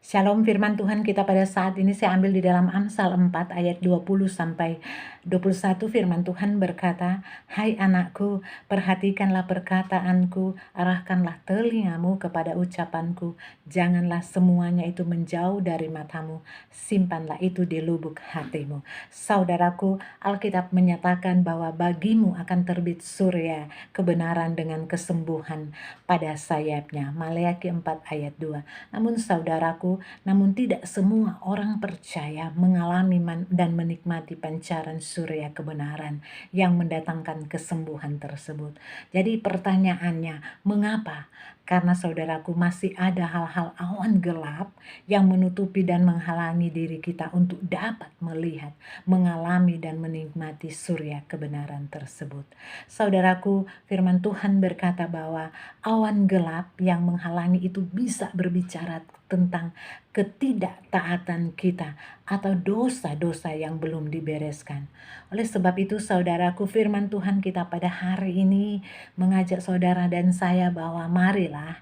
Shalom, firman Tuhan kita pada saat ini saya ambil di dalam Amsal 4 ayat 20 sampai 21. Firman Tuhan berkata, "Hai anakku, perhatikanlah perkataanku, arahkanlah telingamu kepada ucapanku. Janganlah semuanya itu menjauh dari matamu, simpanlah itu di lubuk hatimu." Saudaraku, Alkitab menyatakan bahwa bagimu akan terbit surya kebenaran dengan kesembuhan pada sayapnya. Maleakhi 4 ayat 2. Namun saudaraku, namun tidak semua orang percaya mengalami dan menikmati pancaran surya kebenaran yang mendatangkan kesembuhan tersebut. Jadi pertanyaannya, mengapa? Karena saudaraku, masih ada hal-hal awan gelap yang menutupi dan menghalangi diri kita untuk dapat melihat, mengalami dan menikmati surya kebenaran tersebut. Saudaraku, firman Tuhan berkata bahwa awan gelap yang menghalangi itu bisa berbicara tentang ketidaktaatan kita atau dosa-dosa yang belum dibereskan. Oleh sebab itu saudaraku, firman Tuhan kita pada hari ini mengajak saudara dan saya bahwa marilah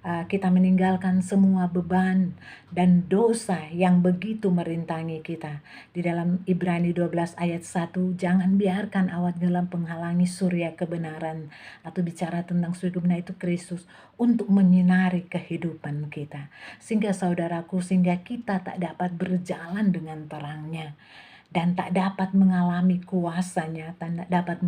kita meninggalkan semua beban dan dosa yang begitu merintangi kita. Di dalam Ibrani 12 ayat 1, jangan biarkan awan gelap menghalangi surya kebenaran, atau bicara tentang surya kebenaran itu Kristus, untuk menyinari kehidupan kita. Sehingga saudaraku, sehingga kita tak dapat berjalan dengan terangnya dan tak dapat mengalami kuasanya, tak dapat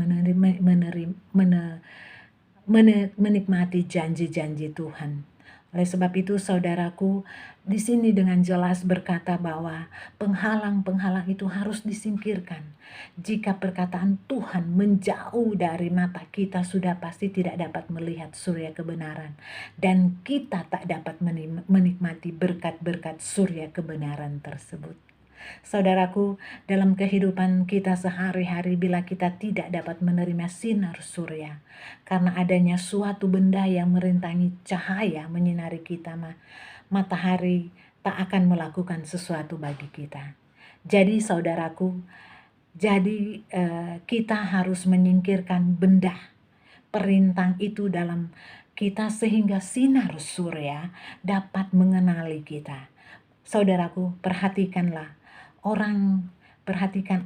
menikmati janji-janji Tuhan. Oleh sebab itu saudaraku, di sini dengan jelas berkata bahwa penghalang-penghalang itu harus disingkirkan. Jika perkataan Tuhan menjauh dari mata kita, sudah pasti tidak dapat melihat surya kebenaran. Dan kita tak dapat menikmati berkat-berkat surya kebenaran tersebut. Saudaraku, dalam kehidupan kita sehari-hari, bila kita tidak dapat menerima sinar surya, karena adanya suatu benda yang merintangi cahaya menyinari kita, matahari tak akan melakukan sesuatu bagi kita. Jadi saudaraku, kita harus menyingkirkan benda perintang itu dalam kita sehingga sinar surya dapat mengenali kita. Saudaraku, perhatikan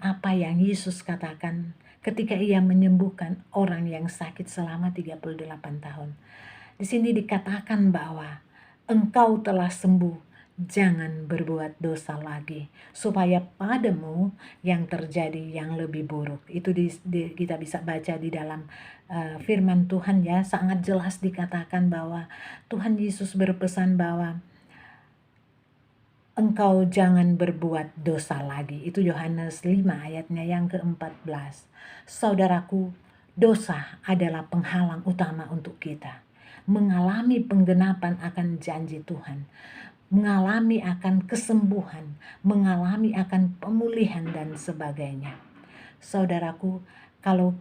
apa yang Yesus katakan ketika ia menyembuhkan orang yang sakit selama 38 tahun. Di sini dikatakan bahwa engkau telah sembuh, jangan berbuat dosa lagi, supaya padamu yang terjadi yang lebih buruk. Itu kita bisa baca di dalam firman Tuhan ya, sangat jelas dikatakan bahwa Tuhan Yesus berpesan bahwa engkau jangan berbuat dosa lagi. Itu Yohanes 5 ayatnya yang ke-14. Saudaraku, dosa adalah penghalang utama untuk kita mengalami penggenapan akan janji Tuhan, mengalami akan kesembuhan, mengalami akan pemulihan dan sebagainya. Saudaraku, kalau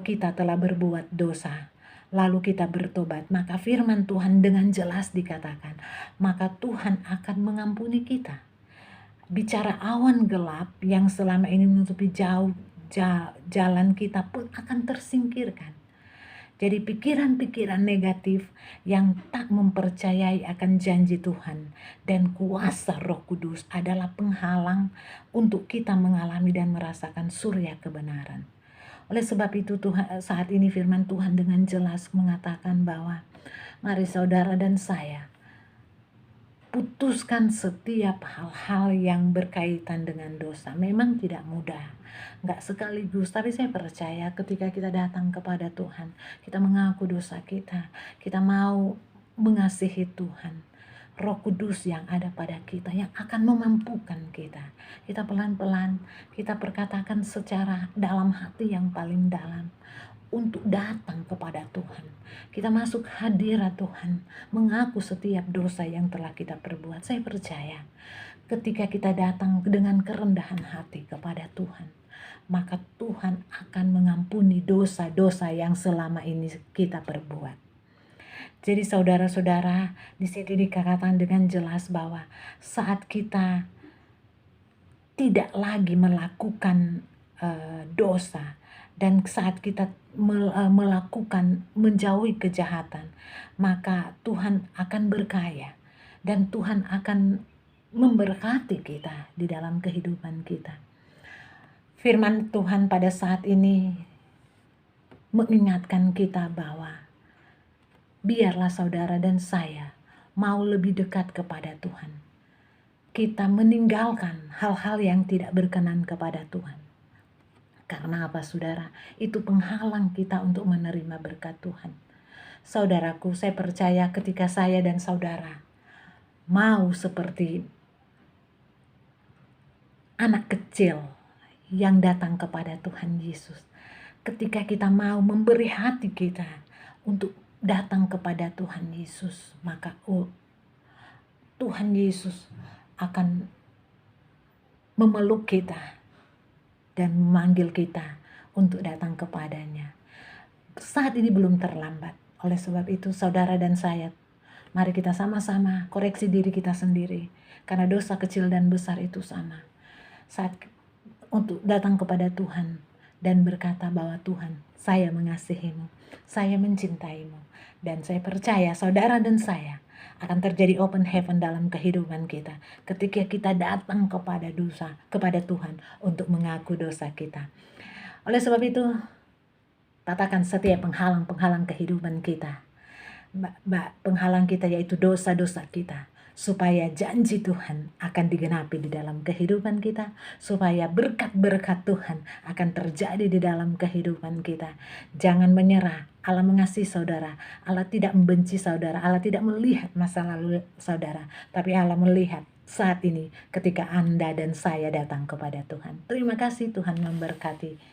kita telah berbuat dosa, lalu kita bertobat, maka firman Tuhan dengan jelas dikatakan, maka Tuhan akan mengampuni kita. Bicara awan gelap yang selama ini menutupi jalan kita pun akan tersingkirkan. Jadi pikiran-pikiran negatif yang tak mempercayai akan janji Tuhan dan kuasa Roh Kudus adalah penghalang untuk kita mengalami dan merasakan surya kebenaran. Oleh sebab itu saat ini firman Tuhan dengan jelas mengatakan bahwa mari saudara dan saya putuskan setiap hal-hal yang berkaitan dengan dosa. Memang tidak mudah, nggak sekaligus, tapi saya percaya ketika kita datang kepada Tuhan, kita mengaku dosa kita mau mengasihi Tuhan, Roh Kudus yang ada pada kita yang akan memampukan kita. Kita pelan-pelan, kita perkatakan secara dalam hati yang paling dalam untuk datang kepada Tuhan. Kita masuk hadirat Tuhan, mengaku setiap dosa yang telah kita perbuat. Saya percaya ketika kita datang dengan kerendahan hati kepada Tuhan, maka Tuhan akan mengampuni dosa-dosa yang selama ini kita perbuat. Jadi saudara-saudara, di sini dikatakan dengan jelas bahwa saat kita tidak lagi melakukan dosa, dan saat kita melakukan menjauhi kejahatan, maka Tuhan akan berkaya. dan Tuhan akan memberkati kita di dalam kehidupan kita. Firman Tuhan pada saat ini mengingatkan kita bahwa biarlah saudara dan saya mau lebih dekat kepada Tuhan. Kita meninggalkan hal-hal yang tidak berkenan kepada Tuhan. Karena apa, saudara? Itu penghalang kita untuk menerima berkat Tuhan. Saudaraku, saya percaya ketika saya dan saudara mau seperti anak kecil yang datang kepada Tuhan Yesus, ketika kita mau memberi hati kita untuk datang kepada Tuhan Yesus, maka Tuhan Yesus akan memeluk kita dan memanggil kita untuk datang kepadanya. Saat ini belum terlambat. Oleh sebab itu, saudara dan saya, mari kita sama-sama koreksi diri kita sendiri, karena dosa kecil dan besar itu sama. Saat untuk datang kepada Tuhan dan berkata bahwa Tuhan, saya mengasihimu, saya mencintaimu, dan saya percaya saudara dan saya akan terjadi open heaven dalam kehidupan kita ketika kita datang kepada Tuhan untuk mengaku dosa kita. Oleh sebab itu, katakan setiap penghalang-penghalang kehidupan kita, penghalang kita yaitu dosa-dosa kita, supaya janji Tuhan akan digenapi di dalam kehidupan kita, supaya berkat-berkat Tuhan akan terjadi di dalam kehidupan kita. Jangan menyerah. Allah mengasihi saudara. Allah tidak membenci saudara. Allah tidak melihat masa lalu saudara, tapi Allah melihat saat ini ketika Anda dan saya datang kepada Tuhan. Terima kasih, Tuhan memberkati.